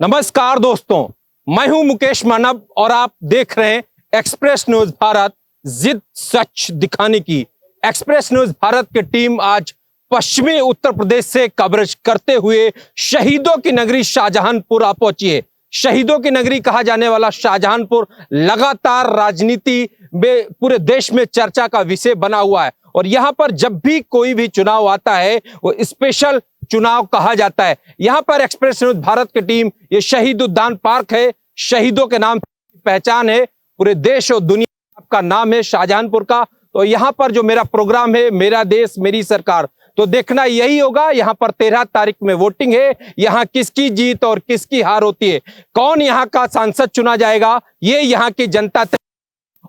नमस्कार दोस्तों, मैं हूं मुकेश मानव और आप देख रहे हैं एक्सप्रेस न्यूज भारत। जिद सच दिखाने की एक्सप्रेस न्यूज भारत की टीम आज पश्चिमी उत्तर प्रदेश से कवरेज करते हुए शहीदों की नगरी शाहजहांपुर आ पहुंची है। शहीदों की नगरी कहा जाने वाला शाहजहांपुर लगातार राजनीति में पूरे देश में चर्चा का विषय बना हुआ है और यहां पर जब भी कोई भी चुनाव आता है वो स्पेशल चुनाव कहा जाता है। यहां पर एक्सप्रेस न्यूज भारत की टीम, ये शहीद उद्यान पार्क है, शहीदों के नाम की पहचान है, पूरे देश और दुनिया का नाम है शाहजहांपुर का। तो यहां पर जो मेरा प्रोग्राम है मेरा देश मेरी सरकार, तो देखना यही होगा। यहां पर 13 तारीख में वोटिंग है, यहां किसकी जीत और किसकी हार होती है, कौन यहां का सांसद चुना जाएगा, ये यहां की जनता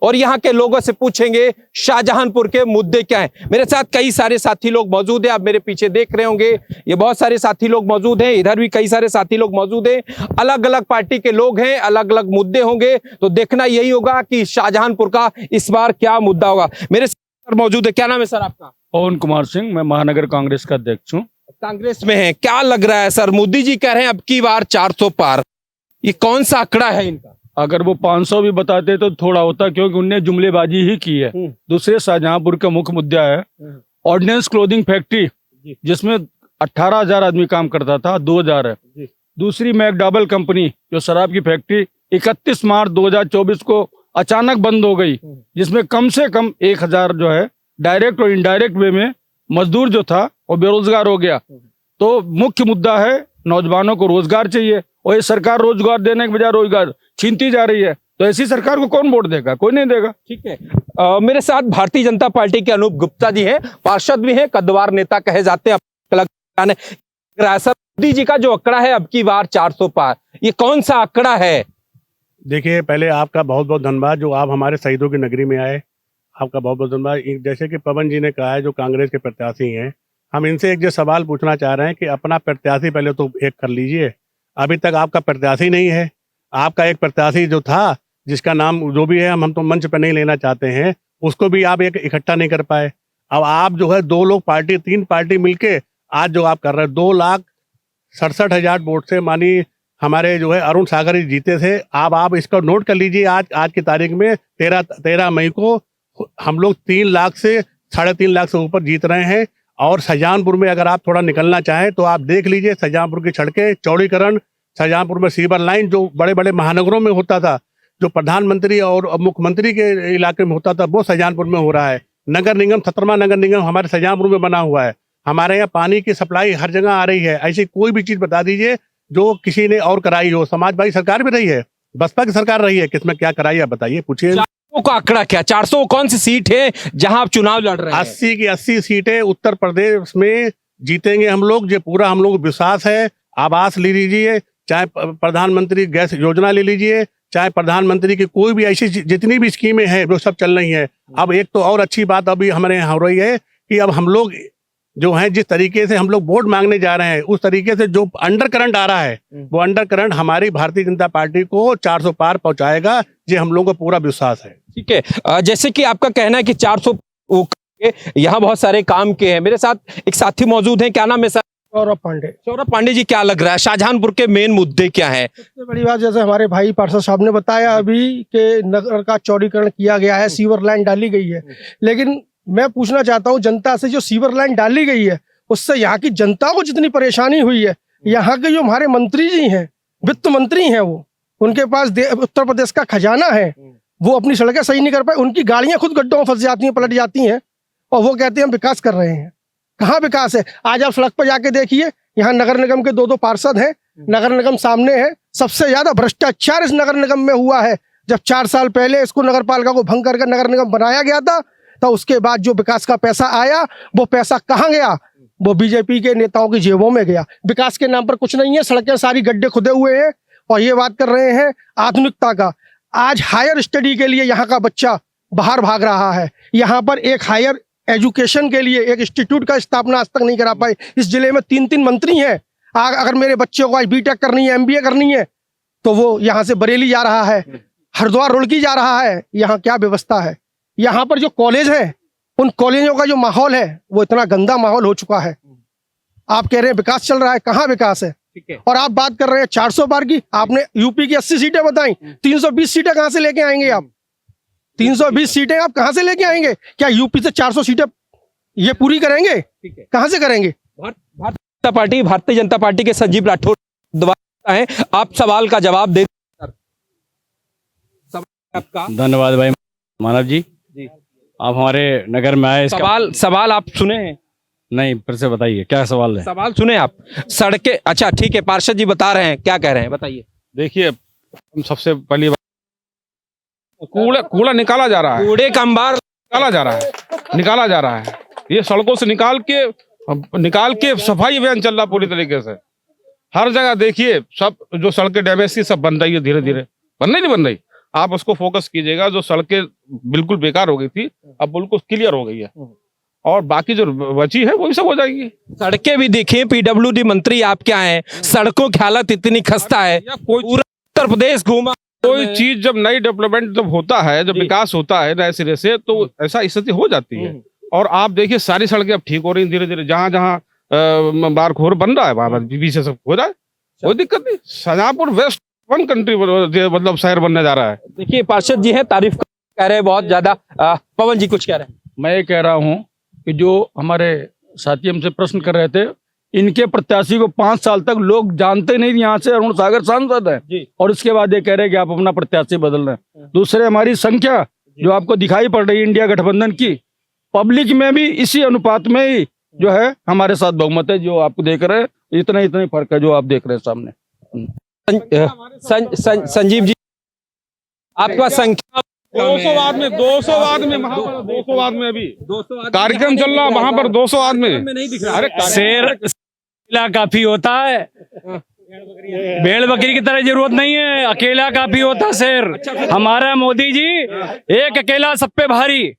और यहां के लोगों से पूछेंगे शाहजहांपुर के मुद्दे क्या हैं। मेरे साथ कई सारे साथी लोग मौजूद हैं, आप मेरे पीछे देख रहे होंगे, ये बहुत सारे साथी लोग मौजूद हैं, इधर भी कई सारे साथी लोग मौजूद हैं, अलग अलग पार्टी के लोग हैं, अलग अलग मुद्दे होंगे। तो देखना यही होगा कि शाहजहांपुर का इस बार क्या मुद्दा होगा। मेरे साथ मौजूद है, क्या नाम है सर आपका? पवन कुमार सिंह, मैं महानगर कांग्रेस का अध्यक्ष हूँ। कांग्रेस में है, क्या लग रहा है सर? मोदी जी कह रहे हैं अब की बार 400 पार, ये कौन सा आंकड़ा है इनका? अगर वो 500 भी बताते तो थोड़ा होता, क्योंकि उनने जुमलेबाजी ही की है। दूसरे शाहजहांपुर का मुख्य मुद्दा है ऑर्डिनेंस क्लोथिंग फैक्ट्री, जिसमें 18,000 आदमी काम करता था, 2,000 है। दूसरी मैकडॉवेल कंपनी जो शराब की फैक्ट्री 31 मार्च 2024 को अचानक बंद हो गई, जिसमें कम से कम 1,000 जो है डायरेक्ट और इनडायरेक्ट वे में मजदूर जो था वो बेरोजगार हो गया। तो मुख्य मुद्दा है नौजवानों को रोजगार चाहिए और ये सरकार रोजगार देने के बजाय रोजगार छीनती जा रही है। तो ऐसी सरकार को कौन वोट देगा? कोई नहीं देगा। ठीक है, मेरे साथ भारतीय जनता पार्टी के अनूप गुप्ता जी हैं, पार्षद भी हैं, कद्दावर नेता कहे जाते हैं। मोदी जी का जो आंकड़ा है अब की बार 400 पार, ये कौन सा आंकड़ा है? देखिए, पहले आपका बहुत बहुत धन्यवाद जो आप हमारे शहीदों की नगरी में आए, आपका बहुत बहुत धन्यवाद। जैसे कि पवन जी ने कहा है, जो कांग्रेस के प्रत्याशी हैं, हम इनसे एक जो सवाल पूछना चाह रहे हैं कि अपना प्रत्याशी पहले तो एक कर लीजिए। अभी तक आपका प्रत्याशी नहीं है। आपका एक प्रत्याशी जो था, जिसका नाम जो भी है हम तो मंच पर नहीं लेना चाहते हैं, उसको भी आप एक इकट्ठा नहीं कर पाए। अब आप जो है 2 लोग पार्टी 3 पार्टी मिलके आज जो आप कर रहे हैं 2,67,000 वोट से मानी हमारे जो है अरुण सागर जी जीते थे। आप इसका नोट कर लीजिए, आज की तारीख में 13 मई को हम लोग 3 लाख से 3.5 लाख से ऊपर जीत रहे हैं। और शाहजहांपुर में अगर आप थोड़ा निकलना चाहें तो आप देख लीजिए, शाहजहांपुर की सड़कें चौड़ीकरण, शाहजहांपुर में सीवर लाइन जो बड़े बड़े महानगरों में होता था, जो प्रधानमंत्री और मुख्यमंत्री के इलाके में होता था, वो शाहजहांपुर में हो रहा है। नगर निगम 17वां नगर निगम हमारे शाहजहांपुर में बना हुआ है। हमारे यहाँ पानी की सप्लाई हर जगह आ रही है। ऐसी कोई भी चीज बता दीजिए जो किसी ने और कराई हो। समाजवादी सरकार भी रही है, बसपा की सरकार रही है, किसमें क्या कराई है बताइए, पूछिए। 400 का आंकड़ा क्या? 400 कौन सी सीट है जहां आप चुनाव लड़ रहे हैं? 80 की 80 सीटें उत्तर प्रदेश में जीतेंगे हम लोग, ये पूरा हम लोग विश्वास है। आवास ले लीजिए, चाहे प्रधानमंत्री गैस योजना ले लीजिए, चाहे प्रधानमंत्री की कोई भी ऐसी जितनी भी स्कीमें हैं वो सब चल रही हैं। अब एक तो और अच्छी बात अभी हमारे यहाँ हो रही है कि अब हम लोग जो है जिस तरीके से हम लोग वोट मांगने जा रहे हैं, उस तरीके से जो अंडर करंट आ रहा है, वो अंडर करंट हमारी भारतीय जनता पार्टी को 400 पार पहुंचाएगा, ये हम लोगों को पूरा विश्वास है। ठीक है, जैसे कि आपका कहना है कि 400 यहाँ बहुत सारे काम किए हैं। मेरे साथ एक साथी मौजूद हैं, क्या नाम है सर? सौरभ पांडे जी, क्या लग रहा है शाहजहांपुर के मेन मुद्दे क्या है? सबसे बड़ी बात, जैसे हमारे भाई पार्षद साहब ने बताया अभी कि नगर का चौड़ीकरण किया गया है, सीवर लाइन डाली गई है, लेकिन मैं पूछना चाहता हूं जनता से, जो सीवर लाइन डाली गई है उससे यहाँ की जनता को जितनी परेशानी हुई है, यहाँ के जो हमारे मंत्री जी हैं, वित्त मंत्री हैं, वो उनके पास उत्तर प्रदेश का खजाना है, वो अपनी सड़कें सही नहीं कर पाए, उनकी गाड़ियां खुद गड्ढों में फंस जाती हैं, पलट जाती हैं, और वो कहते हैं हम विकास कर रहे हैं। कहाँ विकास है? आज आप सड़क पर जाके देखिए, यहाँ नगर निगम के 2 पार्षद हैं, नगर निगम सामने है। सबसे ज्यादा भ्रष्टाचार इस नगर निगम में हुआ है। जब 4 साल पहले इसको नगर पालिका को भंग करके नगर निगम बनाया गया था, तो उसके बाद जो विकास का पैसा आया, वो पैसा कहाँ गया? वो बीजेपी के नेताओं की जेबों में गया। विकास के नाम पर कुछ नहीं है, सड़कें सारी गड्ढे खुदे हुए हैं। और ये बात कर रहे हैं आधुनिकता का। आज हायर स्टडी के लिए यहाँ का बच्चा बाहर भाग रहा है। यहाँ पर एक हायर एजुकेशन के लिए एक इंस्टीट्यूट का स्थापना आज तक नहीं करा पाए। इस जिले में 3 मंत्री हैं। अगर मेरे बच्चे को आज बीटेक करनी है, MBA करनी है, तो वो यहाँ से बरेली जा रहा है, हरिद्वार रुड़की जा रहा है। यहाँ क्या व्यवस्था है? यहाँ पर जो कॉलेज है, उन कॉलेजों का जो माहौल है वो इतना गंदा माहौल हो चुका है। आप कह रहे हैं विकास चल रहा है, कहाँ विकास है? ठीक है। और आप बात कर रहे हैं 400 पार की। आपने यूपी की 80 सीटें बताई, 320 सीटें कहां से लेके आएंगे आप? 320 सीटें आप कहां से लेके आएंगे? क्या यूपी से 400 सीटें ये पूरी करेंगे? ठीक है। कहां से करेंगे? भारतीय जनता पार्टी के संजीव राठौर दोबारा हैं, आप सवाल का जवाब दे सर। सवाल आपका। धन्यवाद भाई मानव जी। आप हमारे नगर में आए, सवाल आप सुने हैं? नहीं, फिर से बताइए क्या सवाल है। सवाल सुने आप? सड़कें, अच्छा ठीक है, पार्षद जी बता रहे हैं, क्या कह रहे हैं बताइए। देखिए, हम सबसे पहली बात, कूड़ा निकाला जा रहा है, कूड़े का अंबार निकाला जा रहा है। ये सड़कों से निकाल के सफाई अभियान चल रहा पूरी तरीके से। हर जगह देखिए, सब जो सड़कें डैमेज थी सब बन रही है, धीरे धीरे नहीं बन रही। आप उसको फोकस कीजिएगा। जो सड़कें बिल्कुल बेकार हो गई थी, अब बिल्कुल क्लियर हो गई है, और बाकी जो बची है वो भी सब हो जाएगी। सड़कें भी देखिए, पीडब्ल्यूडी मंत्री आप क्या हैं, सड़कों की हालत इतनी खस्ता है, कोई पूरा उत्तर प्रदेश घूमा। कोई चीज जब नई डेवलपमेंट जब होता है, जब विकास होता है नए सिरे से, तो ऐसा स्थिति हो जाती है। और आप देखिए, सारी सड़कें अब ठीक हो रही हैं धीरे धीरे। जहां जहां बारखोर बन रहा है वहां बीबी से सब हो रहा है, कोई दिक्कत नहीं। शाहजहांपुर वेस्ट वन कंट्री मतलब शहर बनने जा रहा है। देखिए पार्षद जी हैं, तारीफ कह रहे हैं बहुत ज्यादा। पवन जी कुछ कह रहे हैं? मैं ये कह रहा हूँ कि जो हमारे साथी हमसे प्रश्न कर रहे थे, इनके प्रत्याशी को 5 साल तक लोग जानते नहीं, यहाँ से अरुण सागर सांसद है, और इसके बाद ये कह रहे हैं कि आप अपना प्रत्याशी बदल रहे हैं। दूसरे, हमारी संख्या जो आपको दिखाई पड़ रही है इंडिया गठबंधन की, पब्लिक में भी इसी अनुपात में ही जो है हमारे साथ बहुमत है। जो आप देख रहे हैं, इतना फर्क है जो आप देख रहे हैं सामने। संजीव जी, आपका संख्या 200 आदमी 200 आदमी अभी कार्यक्रम चल रहा, वहां पर 200 आदमी नहीं दिख रहा। अरे शेर काफी होता है, भेड़ बकरी की तरह जरूरत नहीं है, अकेला काफी होता है शेर। हमारा मोदी जी एक अकेला सब पे भारी।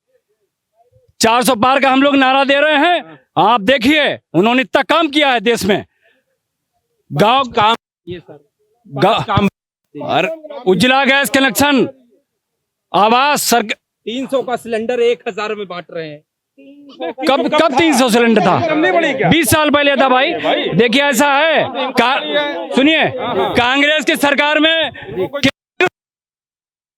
400 पार का हम लोग नारा दे रहे हैं। आप देखिए, उन्होंने इतना काम किया है देश में। गांव काम और उज्ज्वला गैस कनेक्शन, आवास, 300 का सिलेंडर 1000 में बांट रहे हैं। कब 300 सिलेंडर था? 20 साल पहले था भाई। देखिए ऐसा है, सुनिए, कांग्रेस की सरकार में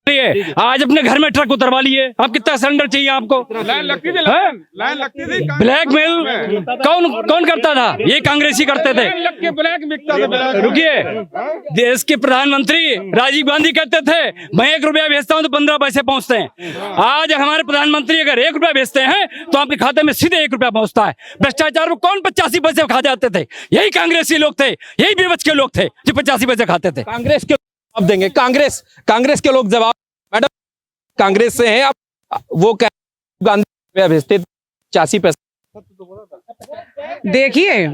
आज अपने घर में ट्रक उतरवा लिए। अब कितना सिलेंडर चाहिए आपको? लाइन लगती थी, लाइन लगती थी। ब्लैकमेल कौन करता था? ये कांग्रेसी करते थे। ब्लैक बिकता था। रुकिए, देश के प्रधानमंत्री राजीव गांधी कहते थे, मैं 1 रुपया भेजता हूं तो 15 पैसे पहुंचते हैं। आज हमारे प्रधानमंत्री अगर 1 रुपया भेजते हैं तो आपके खाते में सीधे 1 रुपया पहुंचता है। भ्रष्टाचार में कौन 85 पैसे खा जाते थे? यही कांग्रेसी लोग थे, यही बेबच के लोग थे जो 85 पैसे खाते थे। कांग्रेस के जवाब देंगे, कांग्रेस के लोग जवाब। मैडम, कांग्रेस से हैं आप, वो गांधी भेजते 85 पैसे। देखिए,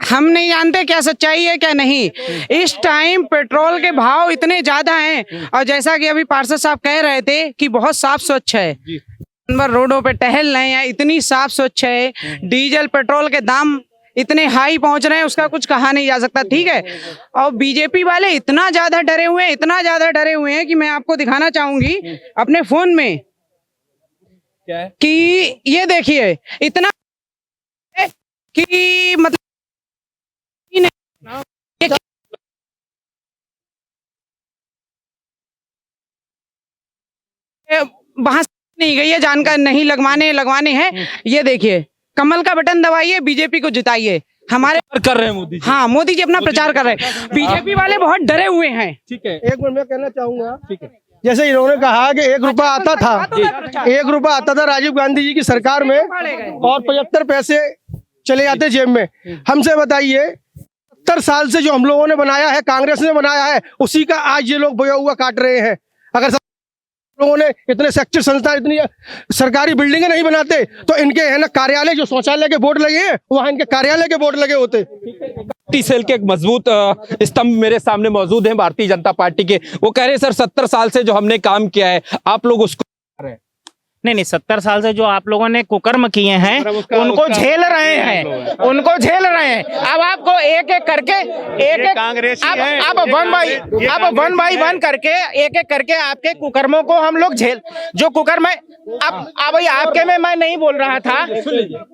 हम नहीं जानते क्या सच्चाई है क्या नहीं। इस टाइम पेट्रोल के भाव इतने ज्यादा हैं, और जैसा कि अभी पार्षद साहब कह रहे थे कि बहुत साफ स्वच्छ है, जानवर रोडों पे टहल रहे हैं, इतनी साफ स्वच्छ है। डीजल पेट्रोल के दाम इतने हाई पहुंच रहे हैं, उसका कुछ कहा नहीं जा सकता, ठीक है। और बीजेपी वाले इतना ज्यादा डरे हुए हैं कि मैं आपको दिखाना चाहूंगी अपने फोन में क्या है? कि ये देखिए, इतना कि मतलब वहां नहीं गई है, जानकारी नहीं लगवाने हैं। ये देखिए, कमल का बटन दबाइए, बीजेपी को जिताइए। हमारे कर रहे हैं मोदी जी। हाँ, मोदी जी अपना प्रचार कर रहे हैं। बीजेपी वाले बहुत डरे हुए हैं। ठीक है, एक मिनट में कहना चाहूंगा, ठीक है। जैसे इन्होंने कहा कि 1 रुपया आता था, 1 रुपया आता था राजीव गांधी जी की सरकार में, और 75 पैसे चले जाते जेब में। हमसे बताइए, 70 साल से जो हम लोगों ने बनाया है, कांग्रेस ने बनाया है, उसी का आज ये लोग बोया हुआ काट रहे हैं। अगर लोगों ने इतने शैक्षिक संस्थान, इतनी सरकारी बिल्डिंगें नहीं बनाते तो इनके है ना कार्यालय, जो शौचालय के बोर्ड लगे हैं, वहां इनके कार्यालय के बोर्ड लगे होते। पार्टी सेल के एक मजबूत स्तंभ मेरे सामने मौजूद हैं भारतीय जनता पार्टी के। वो कह रहे हैं सर 70 साल से जो हमने काम किया है, आप लोग उसको नहीं 70 साल से जो आप लोगों ने कुकर्म किए हैं उनको झेल रहे हैं, उनको झेल रहे हैं। अब आपको एक एक करके अब वन बाई वन करके एक एक करके आपके कुकर्मों को हम लोग जो कुकर्म है अब आपके में मैं नहीं बोल रहा था,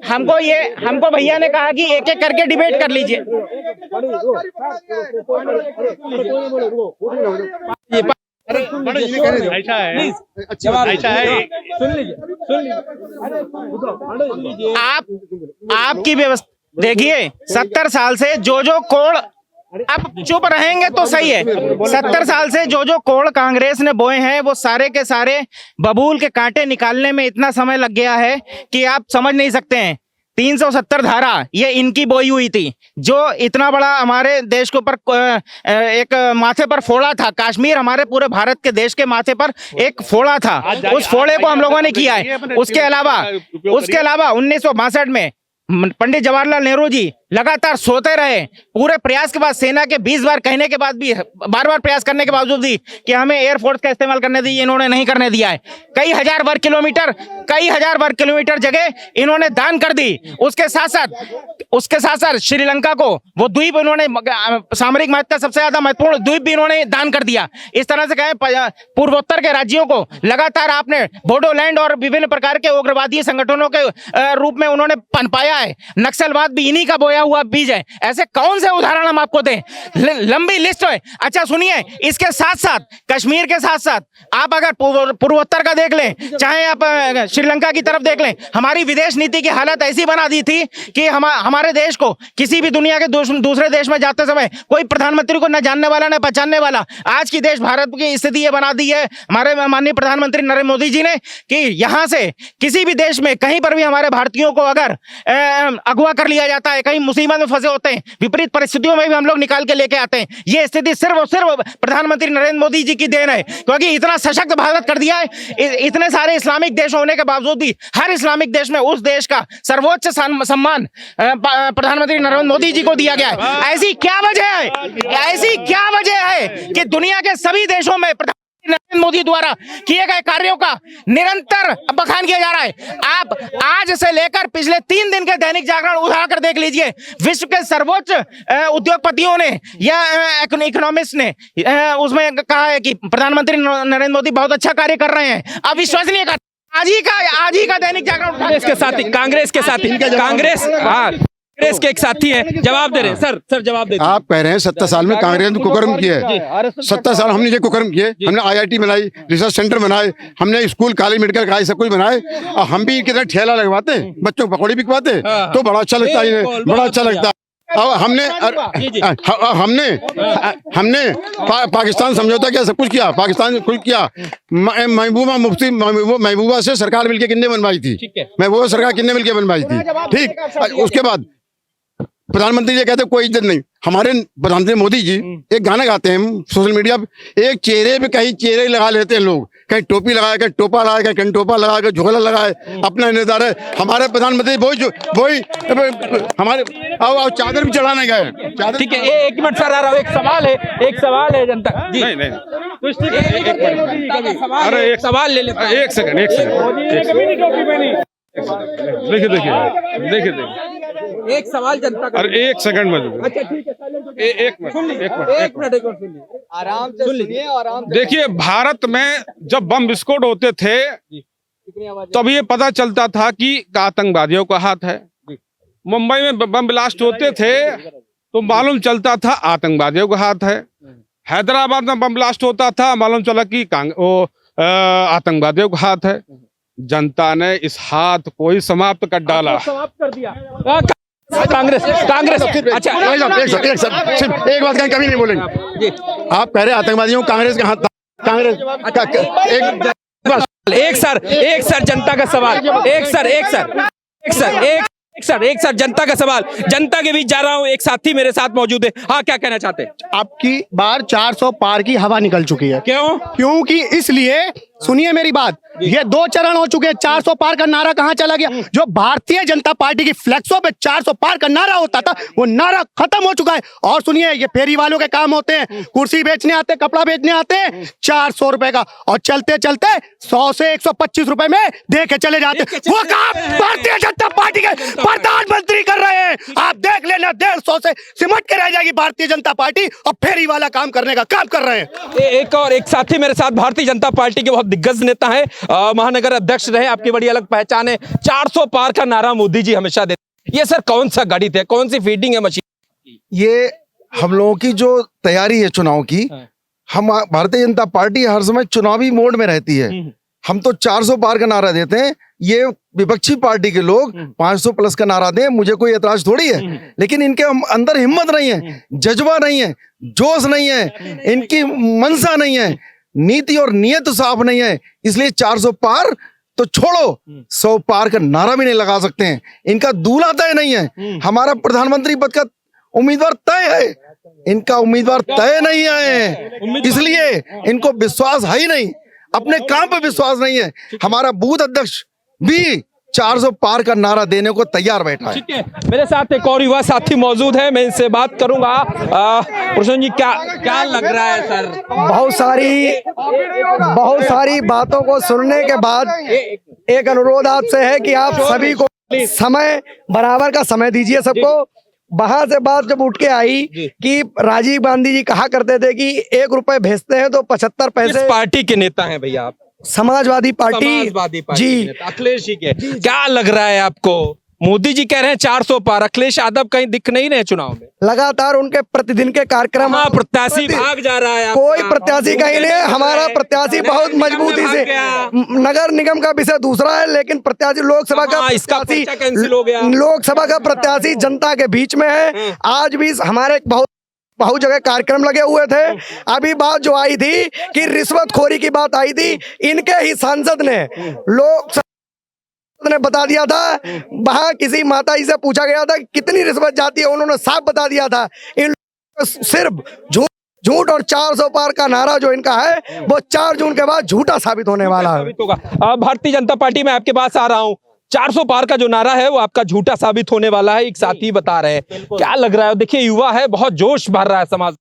हमको भैया ने कहा कि एक एक करके डिबेट कर लीजिए। ऐसा है, ऐसा है, आपकी व्यवस्था देखिए, 70 साल से जो कोड़, अब चुप रहेंगे तो सही है। 70 साल से जो कोड़ कांग्रेस ने बोए हैं वो सारे के सारे बबूल के कांटे निकालने में इतना समय लग गया है कि आप समझ नहीं सकते हैं। 370 धारा ये इनकी बोई हुई थी, जो इतना बड़ा हमारे देश के ऊपर एक माथे पर फोड़ा था। कश्मीर हमारे पूरे भारत के देश के माथे पर एक फोड़ा था, उस फोड़े को हम लोगों ने किया है। उसके अलावा 1962 में पंडित जवाहरलाल नेहरू जी लगातार सोते रहे, पूरे प्रयास के बाद, सेना के 20 बार कहने के बाद भी, बार बार प्रयास करने के बावजूद भी कि हमें एयरफोर्स का इस्तेमाल करने दीजिए, इन्होंने नहीं करने दिया है। कई हजार वर्ग किलोमीटर जगह इन्होंने दान कर दी। उसके साथ साथ श्रीलंका को वो द्वीप इन्होंने, सामरिक महत्व सबसे ज्यादा महत्वपूर्ण द्वीप भी इन्होंने दान कर दिया। इस तरह से कहें पूर्वोत्तर के राज्यों को लगातार आपने बोडोलैंड और विभिन्न प्रकार के उग्रवादी संगठनों के रूप में उन्होंने पनपाया है। नक्सलवाद भी इन्हीं का बोया हुआ बीज है। ऐसे कौन से उदाहरण हम आपको दें, लंबी लिस्ट है। अच्छा सुनिए, इसके साथ साथ कश्मीर के साथ साथ आप अगर पूर्वोत्तर का देख लें, चाहे आप श्रीलंका की तरफ देख लें, हमारी विदेश नीति की हालत ऐसी बना दी थी कि हमारे देश को किसी भी दुनिया के दूसरे देश में जाते समय कोई प्रधानमंत्री को न जानने वाला न पहचानने वाला। आज की देश भारत की स्थिति ये बना दी है हमारे माननीय प्रधानमंत्री नरेंद्र मोदी जी ने कि यहां से किसी भी देश में कहीं पर भी हमारे भारतीयों को अगर अगवा कर लिया जाता है, कहीं मुसीबत में फंसे होते हैं, विपरीत परिस्थितियों में भी हम लोग निकाल के लेके आते हैं। ये स्थिति सिर्फ और सिर्फ प्रधानमंत्री नरेंद्र मोदी जी की देन है, क्योंकि इतना सशक्त भारत कर दिया है। इतने सारे इस्लामिक देश होने के बावजूद भी हर इस्लामिक देश में उस देश का सर्वोच्च सम्मान प्रधानमंत्री नरेंद्र मोदी जी को दिया गया है। ऐसी क्या वजह है कि दुनिया के सभी देशों में नरेंद्र मोदी द्वारा किए गए कार्यों का निरंतर बखान किया जा रहा है। आप आज से लेकर पिछले 3 दिन के दैनिक जागरण उठाकर देख लीजिए, विश्व के सर्वोच्च उद्योगपतियों ने या इकोनॉमिस्ट ने उसमें कहा है कि प्रधानमंत्री नरेंद्र मोदी बहुत अच्छा कार्य कर रहे हैं। अविश्वसनीय कार्य। आज ही का दैनिक जागरण कांग्रेस के एक साथी हैं, जवाब दे रहे हैं। सर जवाब दे। आप कह रहे हैं 70 साल में कांग्रेस ने कुकर्म किया है। 70 साल हमने ये कुकर्म किए, हमने IIT बनाई, रिसर्च सेंटर बनाए, हमने स्कूल कॉलेज मेडिकल कॉलेज सब कुछ बनाए, और हम भी कितना ठेला लगवाते हैं, बच्चों को पकौड़ी बिकवाते हैं, तो बड़ा अच्छा लगता है, बड़ा अच्छा लगता है। और हमने पाकिस्तान समझौता किया, सब कुछ किया, पाकिस्तान ने कुछ किया। महबूबा से सरकार मिलकर कितने बनवाई थी, महबूबा सरकार कितने मिलकर बनवाई थी, ठीक। उसके बाद प्रधानमंत्री जी कहते कोई इज्जत नहीं। हमारे प्रधानमंत्री मोदी जी एक गाना गाते हैं सोशल मीडिया पे, एक चेहरे पे कहीं चेहरे लगा लेते हैं लोग, कहीं टोपी लगाए, कहीं टोपा लगाए, कहीं कंटोपा लगाए, कहीं झोला लगाए, अपना निर्धार है। हमारे प्रधानमंत्री वही हमारे चादर भी चढ़ाने गए। ठीक है, एक मिनट सर, आ रहा हूं। एक सवाल है जनता जी। नहीं अरे एक सवाल ले लेते हैं। एक सेकंड देखिए एक सवाल जनता का। अरे एक सेकंड में अच्छा ठीक है, एक मिनट आराम से सुनिए। देखिए, भारत में जब बम विस्फोट होते थे तब ये पता चलता था कि आतंकवादियों का हाथ है। मुंबई में बम ब्लास्ट होते थे तो मालूम चलता था आतंकवादियों का हाथ है। हैदराबाद में बम ब्लास्ट होता था, मालूम चला कि आतंकवादियों का हात है। जनता ने इस हाथ को ही समाप्त कर डाला। समाप्त कर दिया कांग्रेस। अच्छा सिर्फ एक बात कहीं कभी नहीं बोलेंगे। आप कह रहे आतंकवादियों कांग्रेस के हाथ, कांग्रेस एक सर जनता का सवाल। एक सर जनता का सवाल, जनता के बीच जा रहा हूँ। एक साथी मेरे साथ मौजूद है। हाँ, क्या कहना चाहते हैं? आपकी बार 400 पार की हवा निकल चुकी है। क्यों? क्योंकि इसलिए सुनिए मेरी बात, ये 2 चरण हो चुके हैं। 400 पार का नारा कहाँ चला गया? जो भारतीय जनता पार्टी की फ्लेक्सों पे 400 पार का नारा होता था, वो नारा खत्म हो चुका है। और सुनिए, ये फेरी वालों के काम होते हैं, कुर्सी बेचने आते, कपड़ा बेचने आते, 400 रुपए का, और चलते चलते 100 से 125 रुपए में दे के चले जाते। वो काम भारतीय जनता पार्टी के प्रधानमंत्री कर रहे हैं। आप देख लेना, 150 से सिमट के रह जाएगी भारतीय जनता पार्टी, और फेरी वाला काम करने का काम कर रहे हैं। एक साथी मेरे साथ भारतीय जनता पार्टी के बहुत दिग्गज नेता है, महानगर अध्यक्ष रहे, आपकी बड़ी अलग पहचान है। 400 पार का नारा मोदी जी हमेशा देते। ये सर कौन सा गणित है, कौन सी फीडिंग है मशीन? ये हम लोगों की जो तैयारी है चुनाव की, हम भारतीय जनता पार्टी हर समय चुनावी मोड में रहती है। हम तो 400 पार का नारा देते हैं, ये विपक्षी पार्टी के लोग 500 प्लस का नारा दें, मुझे कोई एतराज थोड़ी है, लेकिन इनके अंदर हिम्मत नहीं है, जज्बा नहीं है, जोश नहीं है, इनकी मनसा नहीं है, नीति और नियत साफ नहीं है, इसलिए 400 पार तो छोड़ो, 100 पार का नारा भी नहीं लगा सकते हैं। इनका दूल्हा तय नहीं है, हमारा प्रधानमंत्री पद का उम्मीदवार तय है, इनका उम्मीदवार तय नहीं है, इसलिए इनको विश्वास है ही नहीं, अपने काम पे विश्वास नहीं है। हमारा बूथ अध्यक्ष भी 400 पार का नारा देने को तैयार बैठा है। ठीक है, मेरे साथ एक और युवा साथी मौजूद है, मैं इनसे बात करूंगा। प्रसन्न जी, क्या लग रहा है सर? बहुत सारी बातों को सुनने के बाद एक अनुरोध आपसे है कि आप सभी को समय, बराबर का समय दीजिए सबको। वहां से बात जब उठ के आई कि राजीव गांधी जी कहा करते थे कि 1 रुपए भेजते हैं तो 75 पैसे। किस पार्टी के नेता हैं भैया आप? समाजवादी पार्टी जी, अखिलेश जी के। क्या लग रहा है आपको? मोदी जी कह रहे हैं 400 पार, अखिलेश यादव कहीं दिख नहीं रहे चुनाव में। लगातार उनके प्रतिदिन के कार्यक्रम, प्रत्याशी भाग जा रहा है। कोई प्रत्याशी कहीं नहीं है। हमारा प्रत्याशी बहुत मजबूती से, नगर निगम का विषय दूसरा है, लेकिन प्रत्याशी लोकसभा का प्रत्याशी कैंसिल हो गया। लोकसभा का प्रत्याशी जनता के बीच में है। आज भी हमारे बहुत जगह कार्यक्रम लगे हुए थे। अभी बात जो आई थी कि रिश्वतखोरी की बात आई थी, इनके ही सांसद ने ने बता दिया था। वहां किसी माता जी से पूछा गया था कि कितनी रिश्वत जाती है, उन्होंने साफ बता दिया था। इन सिर्फ झूठ और 400 पार का नारा जो इनका है, वो 4 जून के बाद झूठा साबित होने वाला है। भारतीय जनता पार्टी में आपके पास आ रहा हूँ, 400 पार का जो नारा है वो आपका झूठा साबित होने वाला है, एक साथी बता रहे हैं। क्या लग रहा है? देखिए, युवा है, बहुत जोश भर रहा है समाज।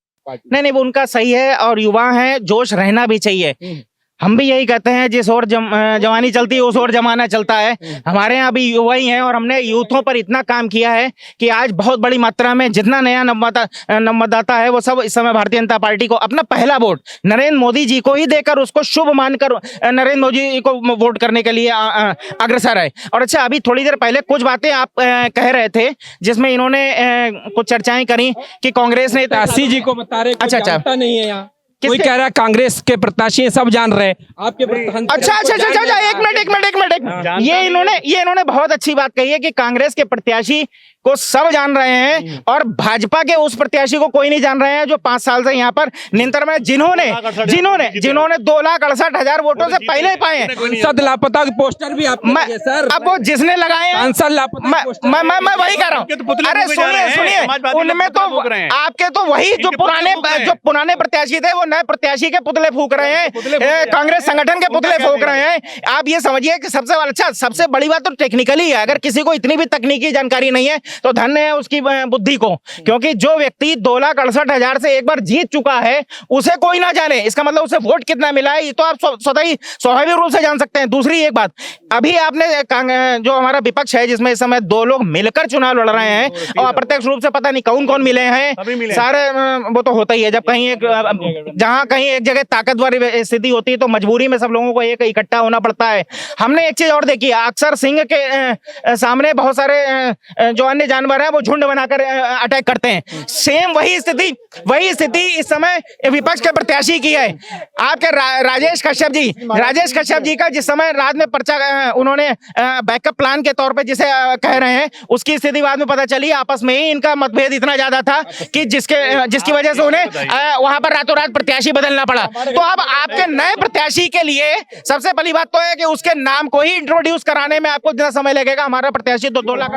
नहीं, वो उनका सही है, और युवा है, जोश रहना भी चाहिए। हम भी यही कहते हैं, जिस ओर जवानी चलती है उस ओर जमाना चलता है। हमारे यहाँ भी युवा ही हैं, और हमने यूथों पर इतना काम किया है कि आज बहुत बड़ी मात्रा में जितना नया नवमतदाता है, वो सब इस समय भारतीय जनता पार्टी को अपना पहला वोट नरेंद्र मोदी जी को ही देकर, उसको शुभ मानकर नरेंद्र मोदी जी को वोट करने के लिए अग्रसर है। और अच्छा, अभी थोड़ी देर पहले कुछ बातें आप कह रहे थे, जिसमें इन्होंने कुछ चर्चाएं करी कि कांग्रेस ने प्रत्याशी जी को बता रहे, अच्छा नहीं है यहाँ। कोई कह रहा है कांग्रेस के प्रत्याशी सब जान रहे हैं, आपके अच्छा, एक मिनट, ये इन्होंने बहुत अच्छी बात कही है कि कांग्रेस के प्रत्याशी को सब जान रहे हैं, और भाजपा के उस प्रत्याशी को कोई नहीं जान रहे हैं जो 5 साल से यहाँ पर निरंतर में जिन्होंने 2,68,000 वोटों से पहले पाए हैं। सांसद लापता के पोस्टर भी आप सर, अब वो जिसने लगाए हैं, सांसद लापता, मैं वही कह रहा हूँ। अरे सुनिए, उनमें तो आपके तो वही जो पुराने प्रत्याशी थे, वो नए प्रत्याशी के पुतले फूक रहे हैं, कांग्रेस संगठन के पुतले फूक रहे हैं। आप ये समझिए कि सबसे बड़ी बात तो टेक्निकली है। अगर किसी को इतनी भी तकनीकी जानकारी नहीं है तो धन्य है उसकी बुद्धि को, क्योंकि जो व्यक्ति 2,68,000 से एक बार जीत चुका है, उसे कोई ना जाने, इसका मतलब उसे वोट कितना मिला है, ये तो आप स्वाभाविक रूप से जान सकते हैं। दूसरी एक बात, अभी आपने जो हमारा विपक्ष है, जिसमें इस समय 2 लोग मिलकर चुनाव लड़ रहे हैं, और अप्रत्यक्ष रूप से पता नहीं कौन मिले हैं, सारे वो तो होता ही है। जब कहीं जहां कहीं एक जगह ताकतवर स्थिति होती है, तो मजबूरी में सब लोगों को एक इकट्ठा होना पड़ता है। हमने एक चीज और देखी, अक्सर सिंह के सामने बहुत सारे जो अन्य जानवर हैं, वो झुंड बनाकर अटैक करते हैं। सेम वही स्थिति इस समय विपक्ष के प्रत्याशी की है। आपके राजेश कश्यप जी का जिस समय रात में पर्चा उन्होंने बैकअप प्लान के तौर पे जिसे कह रहे हैं, उसकी स्थिति बाद में पता चली। आपस में ही इनका मतभेद इतना ज्यादा था कि जिसकी वजह से उन्हें वहां पर रातों रात प्रत्याशी बदलना पड़ा। तो अब आपके नए प्रत्याशी के लिए सबसे पहली बात तो है कि उसके नाम को ही इंट्रोड्यूस कराने में आपको जितना समय लगेगा, हमारा प्रत्याशी तो 2 लाख।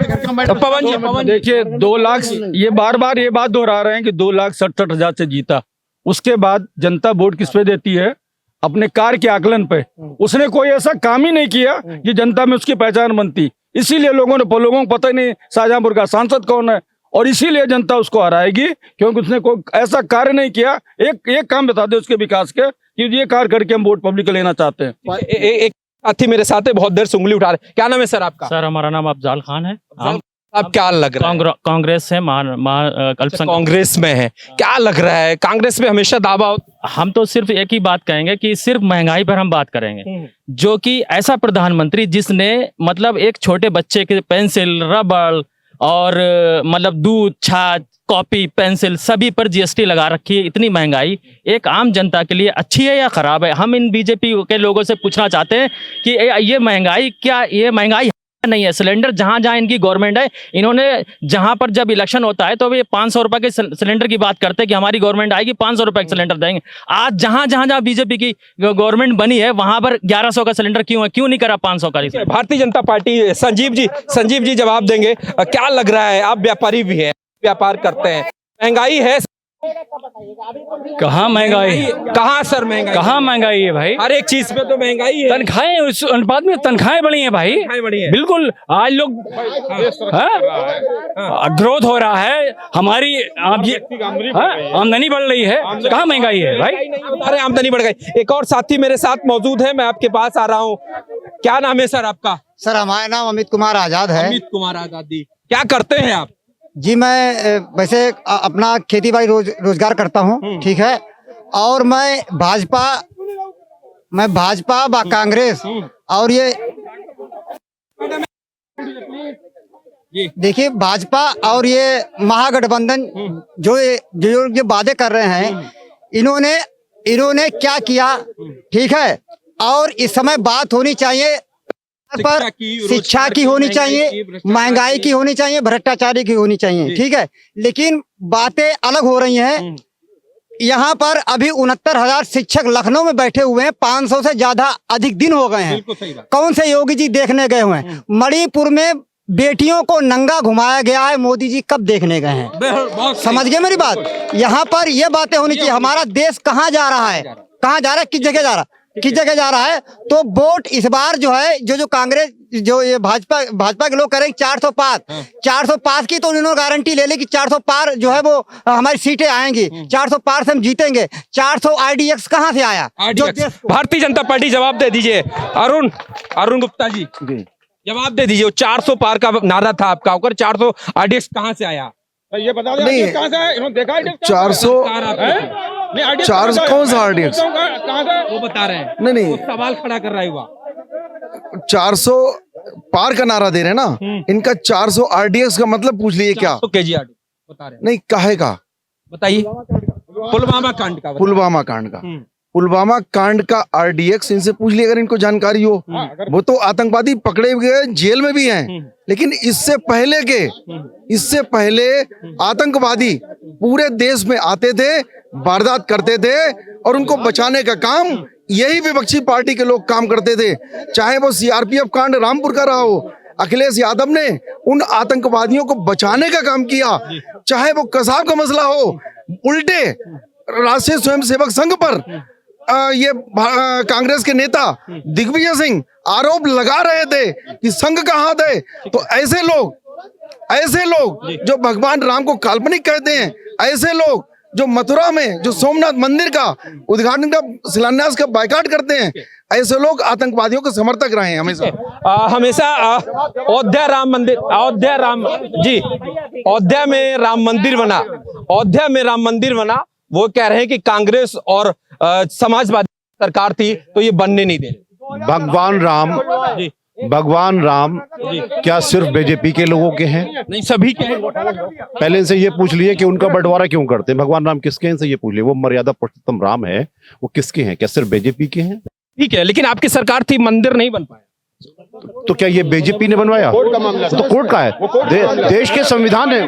पवन देखिए, 2 लाख, ये बार ये बात दोहरा रहे हैं कि 2,67,000 से जीता। उसके बाद जनता वोट किस पे देती है? अपने कार्य के आकलन पे। उसने कोई ऐसा काम ही नहीं किया कि जनता में उसकी पहचान बनती। इसीलिए लोगों को पता ही नहीं शाहजहांपुर का सांसद कौन है, और इसीलिए जनता उसको हराएगी, क्योंकि उसने कोई ऐसा कार्य नहीं किया। एक काम बता दे उसके विकास के कि ये कार्य करके हम वोट पब्लिक को लेना चाहते हैं। एक साथी मेरे साथ है, बहुत देर से उंगली उठा रहे। क्या नाम है सर आपका? सर हमारा नाम अफजाल खान है। हम अब क्या लग रहा है? कांग्रेस है, अल्पसंख्यक कांग्रेस में है, क्या लग रहा है? कांग्रेस में हमेशा दावा हम तो सिर्फ एक ही बात कहेंगे कि सिर्फ महंगाई पर हम बात करेंगे, जो कि ऐसा प्रधानमंत्री जिसने मतलब एक छोटे बच्चे के पेंसिल, रबड़ और मतलब दूध, छाछ, कॉपी, पेंसिल सभी पर जीएसटी लगा रखी है। इतनी महंगाई एक आम जनता के लिए अच्छी है या खराब है? हम इन बीजेपी के लोगों से पूछना चाहते हैं कि ये महंगाई क्या ये महंगाई नहीं है? सिलेंडर जहां जहां इनकी गवर्नमेंट है, इन्होंने जहां पर जब इलेक्शन होता है तो ये 500 रुपए के सिलेंडर की बात करते हैं कि हमारी गवर्नमेंट आएगी 500 रुपए का सिलेंडर देंगे। आज जहां जहां बीजेपी की गवर्नमेंट बनी है वहां पर 1100 का सिलेंडर क्यों है? क्यों नहीं करा 500 का? भारतीय जनता पार्टी, संजीव जी जवाब देंगे। क्या लग रहा है? आप व्यापारी भी हैं, व्यापार करते हैं, महंगाई है? कहाँ महंगाई, कहाँ सर महंगाई? कहाँ महंगाई है भाई? हर एक चीज पे तो महंगाई है। तनख्वाहें, उस अनुपात में तनख्वाहें बढ़ी हैं भाई, बढ़ी है। बिल्कुल। आज लोग ग्रोथ हो रहा है हमारी, आप ये आमदनी बढ़ रही है, कहाँ महंगाई है भाई? अरे आमदनी बढ़ गई। एक और साथी मेरे साथ मौजूद है, मैं आपके पास आ रहा हूँ। क्या नाम है सर आपका? सर हमारा नाम अमित कुमार आजाद है। अमित कुमार आजादी। क्या करते हैं आप? जी मैं वैसे अपना खेती बाड़ी रोजगार करता हूँ, ठीक है। और मैं भाजपा व कांग्रेस और ये देखिए भाजपा और ये महागठबंधन जो वादे कर रहे हैं, इन्होंने क्या किया, ठीक है। और इस समय बात होनी चाहिए पर शिक्षा की होनी चाहिए, महंगाई की होनी चाहिए, भ्रष्टाचारी की होनी चाहिए, ठीक है। लेकिन बातें अलग हो रही हैं। यहाँ पर अभी 69,000 शिक्षक लखनऊ में बैठे हुए हैं, 500 से ज्यादा अधिक दिन हो गए हैं। कौन से योगी जी देखने गए हुए हैं? मणिपुर में बेटियों को नंगा घुमाया गया है, मोदी जी कब देखने गए हैं? समझ गए मेरी बात? यहाँ पर ये बातें होनी चाहिए। हमारा देश कहाँ जा रहा है, कहाँ जा रहा है, किस जगह जा रहा है? तो वोट इस बार जो है, जो कांग्रेस, जो ये भाजपा के लोग करेंगे 400 पार की, तो उन्होंने गारंटी ले ली कि 400 पार जो है वो हमारी सीटें आएंगी, 400 पार से हम जीतेंगे। 400 IDX कहाँ से आया? भारतीय जनता पार्टी जवाब दे दीजिए। अरुण गुप्ता जी जवाब दे दीजिए। 400 पार का नारा था आपका, 400 IDX कहाँ से आया? ये बता दो कहाँ से है? इन्होंने देखा है 400 कौन सा RDX वो बता रहे हैं। नहीं सवाल खड़ा कर रहा है हुआ। 400 पार का नारा दे रहे हैं ना, इनका 400 RDX का मतलब पूछ लिए क्या? 400 kg बता रहे हैं। नहीं काहे का बताइए। पुलवामा कांड का RDX इनसे पूछ लिया, अगर इनको जानकारी हो। वो तो आतंकवादी पकड़े गए, जेल में भी हैं, लेकिन इससे पहले आतंकवादी पूरे देश में आते थे, वारदात करते थे, और उनको बचाने का काम यही विपक्षी पार्टी के लोग काम करते थे। चाहे वो CRPF कांड रामपुर का रहा हो, अखिलेश यादव ने उन आतंकवादियों को बचाने का काम किया। चाहे वो कसाब का मसला हो, उल्टे राष्ट्रीय स्वयंसेवक संघ पर ये कांग्रेस के नेता दिग्विजय सिंह आरोप लगा रहे थे कि संघ का हाथ है। तो ऐसे लोग जो भगवान राम को काल्पनिक कहते हैं, ऐसे लोग जो मथुरा में जो सोमनाथ मंदिर का उद्घाटन का शिलान्यास का बायकॉट करते हैं, ऐसे लोग आतंकवादियों के समर्थक रहे हैं हमेशा। अयोध्या में राम मंदिर बना। वो कह रहे हैं कि कांग्रेस और समाजवादी सरकार थी तो ये बनने नहीं दे रहे। भगवान राम क्या सिर्फ बीजेपी के लोगों के हैं? नहीं, सभी के हैं। पहले इनसे ये पूछ लिए कि उनका बंटवारा क्यों करते हैं। भगवान राम किसके हैं, इनसे ये पूछ लिए। वो मर्यादा पुरुषोत्तम राम है, वो किसके हैं? क्या सिर्फ बीजेपी के हैं? ठीक है, लेकिन आपकी सरकार थी, मंदिर नहीं बन पाया। तो क्या ये बीजेपी ने बनवाया? तो कोर्ट का है, देश के संविधान है।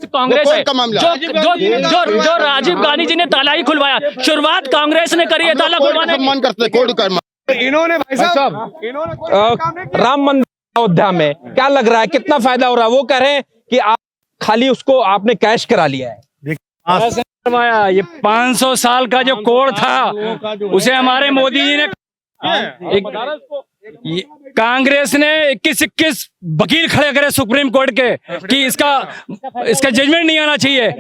कांग्रेस है जो राजीव गांधी जी ने ताला ही खुलवाया, शुरुआत कांग्रेस ने करी है ताला खुलवाने की। सम्मान करते कोर्ट का। इन्होंने भाई साहब राम मंदिर अयोध्या में क्या लग रहा है, कितना फायदा हो रहा है? वो कह रहे हैं कि आप खाली उसको आपने कैश करा लिया है। करवाया। ये 500 साल का जो कोड था उसे हमारे मोदी जी ने कांग्रेस ने 21 वकील खड़े करे सुप्रीम कोर्ट के कि इसका जजमेंट नहीं आना चाहिए।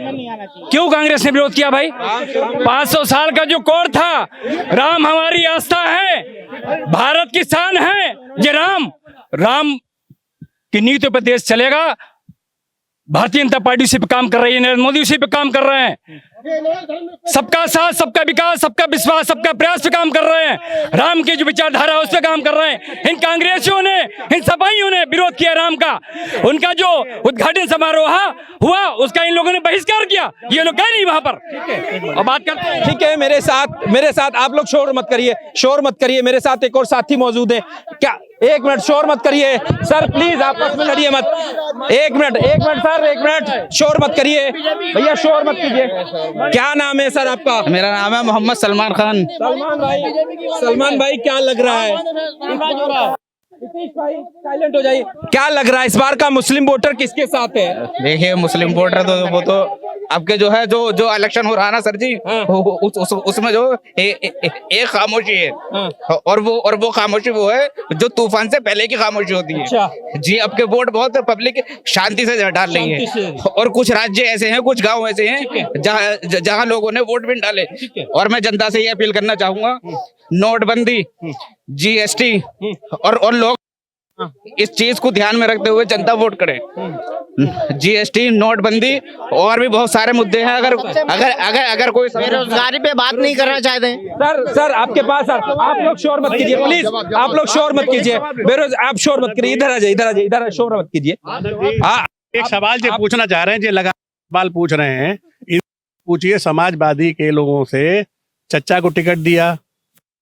क्यों कांग्रेस ने विरोध किया भाई? 500 साल का जो कोड था, राम हमारी आस्था है, भारत की शान है, ये राम की नीति पे देश चलेगा। भारतीय जनता पार्टी उसी पे काम कर रही है, नरेंद्र मोदी उसी पे काम कर रहे हैं। सबका साथ, सबका विकास, सबका विश्वास, सबका प्रयास पे काम कर रहे हैं। राम की जो विचारधारा है उस पे काम कर रहे हैं। इन कांग्रेसियों ने, इन सपाइयों ने विरोध किया राम का। उनका जो उद्घाटन समारोह हुआ उसका इन लोगों ने बहिष्कार किया। ये लोग गए नहीं वहां पर। और बात करते हैं, ठीक है, मेरे साथ आप लोग शोर मत करिए। मेरे साथ एक और साथी मौजूद है। क्या एक मिनट शोर मत करिए सर, प्लीज आपस में लड़िए मत। एक मिनट सर, एक मिनट शोर मत करिए भैया, शोर मत कीजिए। क्या नाम है सर आपका? मेरा नाम है मोहम्मद सलमान खान। सलमान भाई क्या लग रहा है? साइलेंट हो जाइए। क्या लग रहा है इस बार का मुस्लिम वोटर किसके साथ है? देखिए, मुस्लिम वोटर तो वो तो आपके जो है जो इलेक्शन हो रहा है ना सर जी, उसमें जो एक खामोशी है, और वो खामोशी वो है जो तूफान से पहले की खामोशी होती है। जी, आपके वोट बहुत पब्लिक शांति से डाल रही है। और कुछ राज्य ऐसे हैं, कुछ गांव ऐसे हैं जहां लोगों ने वोट भी डाले। और मैं जनता से ये अपील करना चाहूंगा, नोटबंदी, GST और लोग इस चीज को ध्यान में रखते हुए जनता वोट करे। GST, नोटबंदी और भी बहुत सारे मुद्दे हैं। अगर कोई बेरोजगारी पे बात नहीं करना चाहते। सर आपके पास आप लोग शोर मत कीजिए प्लीज, आप लोग शोर मत कीजिए। आप शोर मत करिए, इधर आ जाइए, इधर शोर मत कीजिए। एक सवाल जो पूछना चाह रहे हैं, जो लगा सवाल पूछ रहे हैं, पूछिए समाजवादी के लोगों से, चचा को टिकट दिया,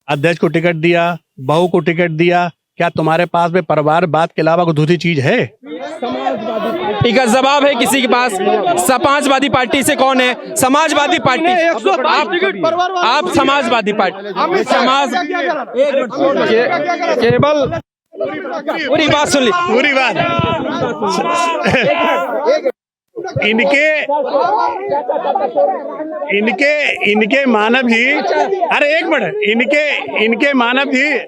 अध्यक्ष को टिकट दिया, बहू को टिकट दिया, क्या तुम्हारे पास में परिवार बात के अलावा कोई दूसरी चीज है? पार्टी का जवाब है किसी के पास? समाजवादी पार्टी से कौन है? समाजवादी पार्टी, आप समाजवादी पार्टी, केवल पूरी बात सुन ली, पूरी बात। इनके मानव जी, अरे एक मिनट, इनके मानव जी,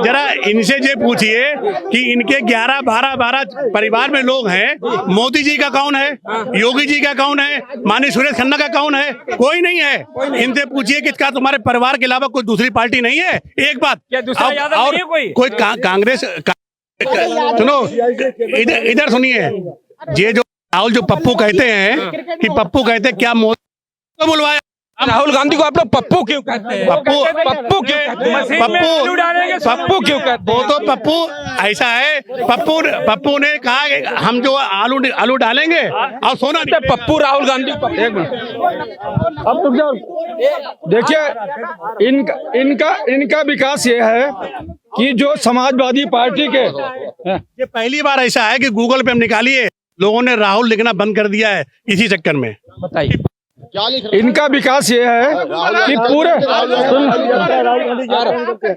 जरा इनसे ये पूछिए कि इनके 11-12 परिवार में लोग हैं। मोदी जी का कौन है? योगी जी का कौन है? माननीय सुरेश खन्ना का कौन है? कोई नहीं है। इनसे पूछिए कि इसका तुम्हारे परिवार के अलावा कोई दूसरी पार्टी नहीं है? एक बात। और कोई कांग्रेस, सुनो इधर सुनिए, ये जो राहुल जो पप्पू कहते हैं कि पप्पू कहते हैं, क्या मोदी को बुलवाया? राहुल गांधी को आप लोग पप्पू क्यों कहते हैं? पप्पू क्यों कहते हैं? वो तो पप्पू ऐसा है, पप्पू ने कहा कि हम जो आलू डालेंगे और सोना नहीं। पप्पू राहुल गांधी, एक मिनट, अब रुक जाओ। देखिए, इनका विकास ये है कि जो समाजवादी पार्टी के, ये पहली बार ऐसा है कि गूगल पे हम निकालिए, लोगों ने राहुल लिखना बंद कर दिया है इसी चक्कर में। बताइए, इनका विकास ये है कि पूरे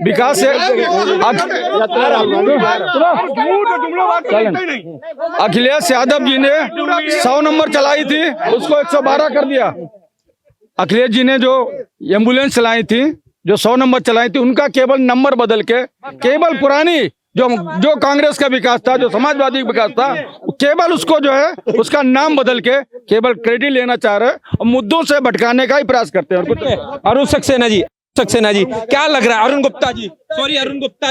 विकास अखिलेश यादव जी ने 100 नंबर चलाई थी, उसको 112 कर दिया। अखिलेश जी ने जो एम्बुलेंस चलाई थी, जो 100 नंबर चलाई थी, उनका केवल नंबर बदल के, केवल पुरानी जो कांग्रेस का विकास था, जो समाजवादी विकास था, केवल उसको जो है उसका नाम बदल के केवल क्रेडिट लेना चाह रहे हैं और मुद्दों से भटकाने का ही प्रयास करते हैं। और कुछ अरुण सक्सेना जी, क्या लग रहा है? अरुण गुप्ता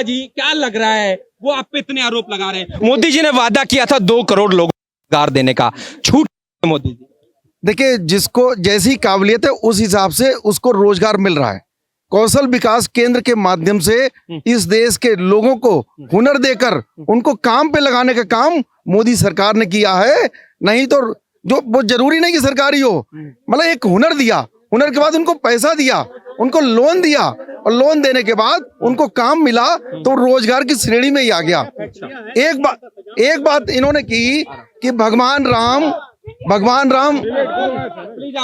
जी, क्या लग रहा है? वो आप पे इतने आरोप लगा रहे हैं। मोदी जी ने वादा किया था 2 करोड़ लोगों को रोजगार देने का, छूट मोदी जी। देखिए, जिसको जैसी काबिलियत है उस हिसाब से उसको रोजगार मिल रहा है। कौशल विकास केंद्र के माध्यम से इस देश के लोगों को हुनर देकर उनको काम पे लगाने का काम मोदी सरकार ने किया है। नहीं तो जो वो जरूरी नहीं कि सरकारी हो, मतलब एक हुनर दिया, हुनर के बाद उनको पैसा दिया, उनको लोन दिया, और लोन देने के बाद उनको काम मिला तो रोजगार की श्रेणी में ही आ गया। एक बात इन्होंने की कि भगवान राम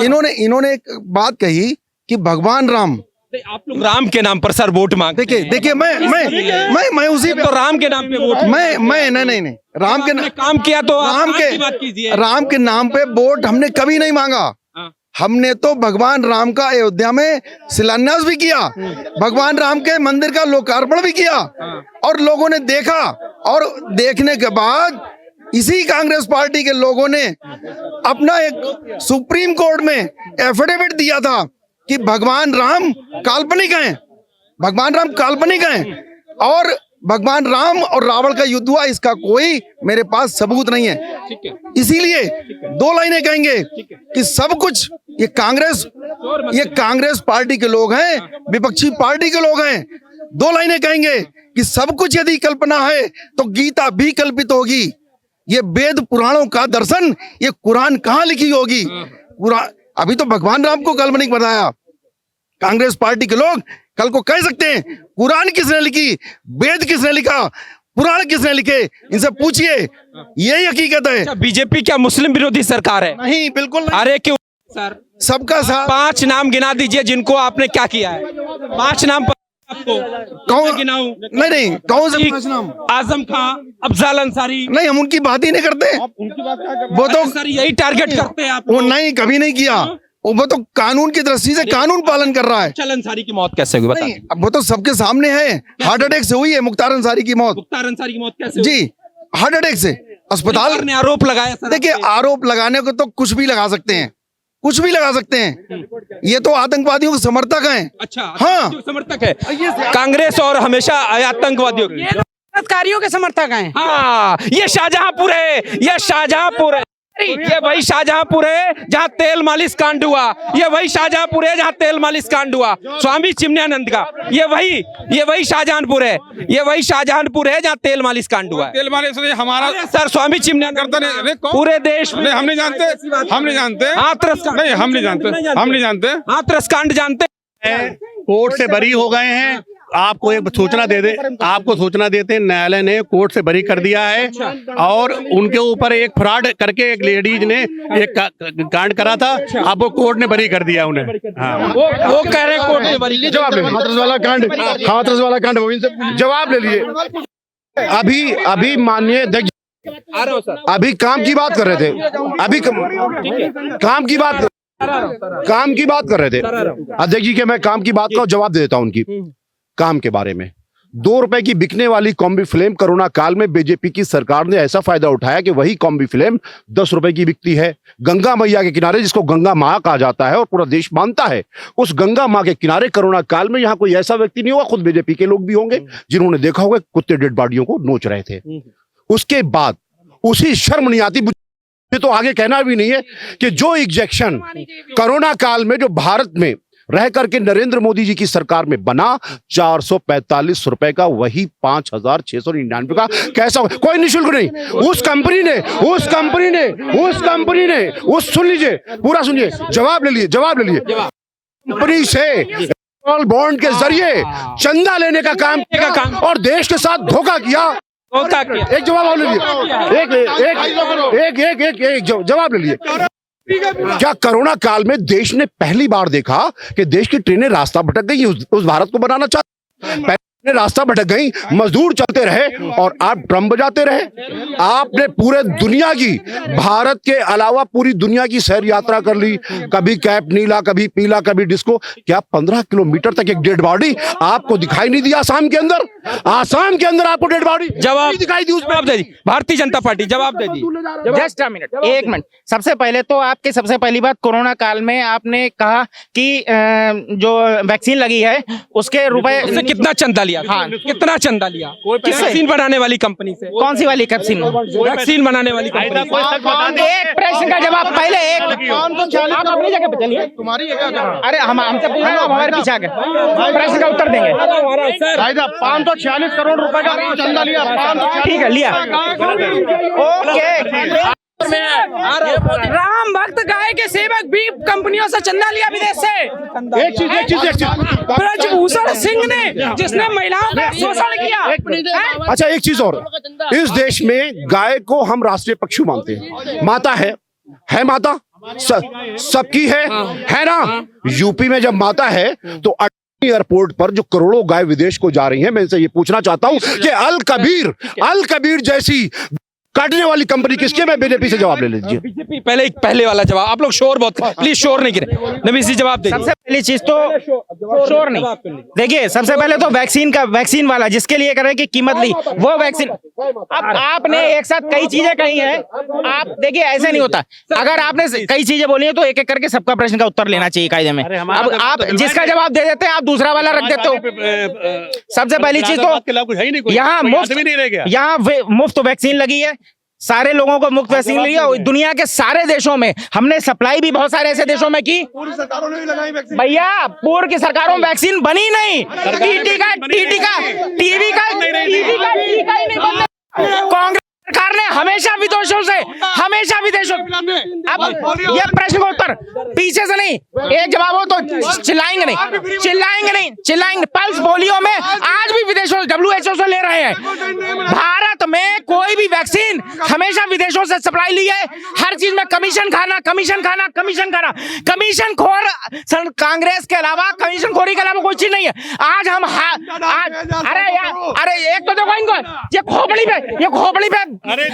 इन्होंने एक बात कही कि भगवान राम आप लोग राम के नाम पर सर वोट मांगते देखिए मैं उसी तो राम के नाम पे वोट मैं नहीं राम के आपने काम किया तो राम आप की बात के कीजिए। राम के नाम पे वोट हमने कभी नहीं मांगा। हाँ। हमने तो भगवान राम का अयोध्या में शिलान्यास भी किया, भगवान राम के मंदिर का लोकार्पण भी किया, और लोगों ने देखा, और देखने के बाद इसी कांग्रेस पार्टी के लोगों ने अपना एक सुप्रीम कोर्ट में एफिडेविट दिया था कि भगवान राम काल्पनिक हैं, भगवान राम काल्पनिक हैं, और भगवान राम और रावण का युद्ध हुआ, इसका कोई मेरे पास सबूत नहीं है। इसीलिए दो लाइनें कहेंगे कि सब कुछ ये कांग्रेस पार्टी के लोग हैं, विपक्षी पार्टी के लोग हैं। दो लाइनें कहेंगे कि सब कुछ यदि कल्पना है तो गीता भी कल्पित होगी। ये वेद पुराणों का दर्शन, ये कुरान कहाँ लिखी होगी? अभी तो भगवान राम को काल्पनिक बताया। कांग्रेस पार्टी के लोग कल को कह सकते हैं कुरान किसने लिखी, वेद किसने लिखा, पुराण किसने लिखे, इनसे पूछिए, यही हकीकत है। बीजेपी क्या मुस्लिम विरोधी सरकार है? नहीं, बिल्कुल नहीं। अरे क्यों सर, सबका साथ। 5 नाम गिना दीजिए जिनको आपने क्या किया है। 5 नाम आपको कौन गिनाऊं? नहीं कौन से 5 नाम? आजम खां, अफजल अंसारी। नहीं, हम उनकी बात ही नहीं करते। वो तो सर यही टारगेट करते हैं आप। वो नहीं, कभी नहीं किया। वो तो कानून की दृष्टि से कानून पालन कर रहा है। अफजल अंसारी की मौत कैसे हुई बताइए? वो तो सबके सामने है, हार्ट अटैक से हुई है मुख्तार अंसारी की मौत। मुख्तार अंसारी की मौत कैसे हुई? जी, हार्ट अटैक से अस्पताल ने आरोप लगाया सर। देखिए, आरोप लगाने को तो कुछ भी लगा सकते हैं, कुछ भी लगा सकते हैं। ये तो आतंकवादियों के समर्थक हैं। अच्छा, हाँ, समर्थक है कांग्रेस और हमेशा आतंकवादियों के, बलात्कारियों के समर्थक हैं। हाँ, ये शाहजहांपुर है, ये शाहजहांपुर है, ये वही शाहजहांपुर है जहाँ तेल मालिश कांड हुआ, ये वही शाहजहांपुर है जहाँ तेल मालिश कांड हुआ स्वामी चिन्मयानंद का। ये वही शाहजहांपुर है, ये वही शाहजहांपुर है जहाँ तेल मालिश कांड हुआ है। तेल मालिश हमारा सर स्वामी चिन्मयानंद करता नहीं, पूरे देश में हम नहीं जानते, हम नहीं जानते। हाथरस कांड नहीं, हम नहीं जानते। हाथरस कांड जानते हैं। कोर्ट से बरी हो गए हैं। आपको एक सूचना देते हैं, न्यायालय ने कोर्ट से बरी कर दिया है, और उनके ऊपर एक फ्रॉड करके एक लेडीज ने एक कांड करा था, अब वो कोर्ट ने बरी कर दिया उन्हें। हाँ। वो कह रहे हैं कोर्ट ने बरी। जवाब ले लीजिए। हाथरस वाला कांड वो इनसे जवाब ले लीजिए। अभी माननीय अभी काम की बात कर रहे थे, अभी काम की बात कर रहे थे अध्यक्ष जी के। मैं काम की बात का जवाब दे देता हूं उनकी काम के बारे में। 2 रुपए की बिकने वाली कॉम्बी फ्लेम कोरोना काल में बीजेपी की सरकार ने ऐसा फायदा उठाया कि वही कॉम्बी फ्लेम 10 रुपए की बिकती है। गंगा मैया के किनारे, जिसको गंगा माँ कहा जाता है और पूरा देश मानता है, उस गंगा माँ के किनारे कोरोना काल में यहाँ कोई ऐसा व्यक्ति नहीं होगा, खुद बीजेपी के लोग भी होंगे, जिन्होंने देखा होगा कुत्ते डेड बॉडियों को नोच रहे थे। उसके बाद उसी शर्म नहीं आती, तो आगे कहना भी नहीं है कि जो इंजेक्शन कोरोना काल में जो भारत में रह करके नरेंद्र मोदी जी की सरकार में बना 445 रुपए का, वही 5,699 का कैसा हो? कोई निःशुल्क नहीं। उस कंपनी ने सुन लीजिए, पूरा सुनिए, जवाब ले लिए कंपनी से बॉन्ड के जरिए चंदा लेने का काम और देश के साथ धोखा किया। एक जवाब और ले लिए, एक जवाब ले लिए। क्या कोरोना काल में देश ने पहली बार देखा कि देश की ट्रेनें रास्ता भटक गई, उस भारत को बनाना चाहते, रास्ता भटक गई, मजदूर चलते रहे और आप ड्रम बजाते रहे। आपने पूरे दुनिया की, भारत के अलावा पूरी दुनिया की सैर यात्रा कर ली, कभी कैप नीला, कभी पीला, कभी डिस्को। क्या 15 किलोमीटर तक एक डेड बॉडी आपको दिखाई नहीं दिया? आसाम के अंदर आपको डेड बॉडी जवाब दिखाई दी? जवाब दे दी भारतीय जनता पार्टी, जवाब दे दी। जस्ट अ मिनट, एक मिनट। सबसे पहले तो आपकी सबसे पहली बात, कोरोना काल में आपने कहा कि जो वैक्सीन लगी है उसके रुपए उससे कितना चंदा लिया? हाँ, कितना चंदा लिया? वैक्सीन बनाने वाली कंपनी से। कौन सी वाली वैक्सीन बनाने वाली कंपनी से। एक प्रश्न का जवाब पहले, आप अपनी जगह पे चलिए, तुम्हारी अरे हमसे पूछ रहे हैं, हमारे पीछे आ गए, प्रश्न का उत्तर देंगे। 546 करोड़ रुपए का चंदा लिया। ठीक है, लिया, ओके। राम भक्त गाय के सेवक भी कंपनियों से चंदा लिया विदेश से। एक चीज ब्रजभूषण सिंह ने, जिसने महिलाओं का शोषण किया। अच्छा, एक चीज और, इस देश में गाय को हम राष्ट्रीय पशु मानते हैं, माता है माता सबकी है ना। यूपी में जब माता है तो एयरपोर्ट पर जो करोड़ों गाय विदेश को जा रही हैं, मैं इनसे ये पूछना चाहता हूं कि अल कबीर जैसी काटने वाली कंपनी किसकी है? मैं बीजेपी से जवाब ले लीजिए। बीजेपी पहले वाला जवाब। आप लोग शोर बहुत, प्लीज शोर नहीं गिरे। नबी जी जवाब दीजिए। सबसे पहली चीज तो शोर नहीं। देखिए सबसे पहले तो वैक्सीन वाला जिसके लिए करें कि कीमत ली वो वैक्सीन। अब आपने एक साथ कई चीजें कही हैं। आप देखिए ऐसे नहीं होता। अगर आपने कई चीजें बोली हैं तो एक एक करके सबका प्रश्न का उत्तर लेना चाहिए कायदे में। अब आप जिसका जवाब दे देते हैं आप दूसरा वाला रख देते हो। सबसे पहली चीज तो यहाँ मुफ्त वैक्सीन लगी है, सारे लोगों को मुफ्त वैक्सीन ली है। दुनिया के सारे देशों में हमने सप्लाई भी बहुत सारे ऐसे देशों में की। भैया पूर्व की सरकारों में वैक्सीन बनी नहीं। टीवी का टीका नहीं बनता। कांग्रेस सरकार ने हमेशा विदेशों से अब ये प्रश्न का उत्तर पीछे से नहीं, एक जवाब हो तो चिल्लाएंगे नहीं। पल्स पोलियो में आज भी विदेशों से WHO से ले रहे हैं। भारत में कोई भी वैक्सीन हमेशा विदेशों से सप्लाई ली है। हर चीज में कमीशन खाना। कमीशन खोर कांग्रेस के अलावा, कमीशन खोरी के अलावा कोई चीज नहीं है। आज हम अरे एक तो देखो इनको ये खोपड़ी पे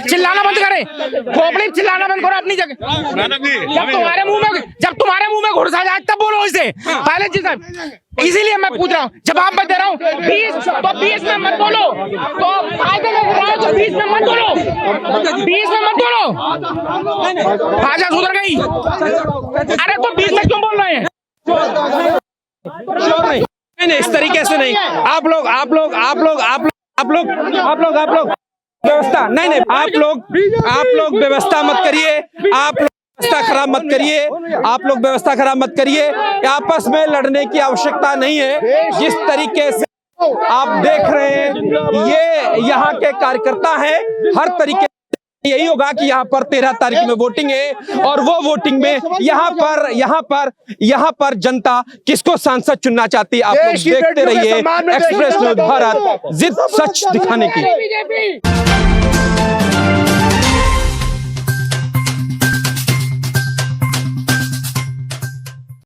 चिल्लाना बंद करें। खोपड़ी चिल्लाना बंद करो अपनी जगह। जब तुम्हारे मुंह में घुसा जाए तब बोलो इसे। पहले चीज इसीलिए मैं पूछ रहा हूँ, जवाब मैं दे रहा हूँ। 20 में मत बोलो तो फायदे में बोलो तो 20 में मत बोलो। भाषा सुधर गई। अरे तो 20 में क्यों बोल रहे हैं? नहीं, इस तरीके से नहीं। आप लोग व्यवस्था नहीं, आप लोग व्यवस्था मत करिए। आप लोग व्यवस्था खराब मत करिए। आपस में लड़ने की आवश्यकता नहीं है। जिस तरीके से आप देख रहे हैं ये यहाँ के कार्यकर्ता हैं, हर तरीके यही होगा कि यहाँ पर 13 तारीख में वोटिंग है और वो वोटिंग में यहाँ पर जनता किसको सांसद चुनना चाहती है। आप लोग देखते रहिए एक्सप्रेस न्यूज़ भारत, जिद सच दिखाने की।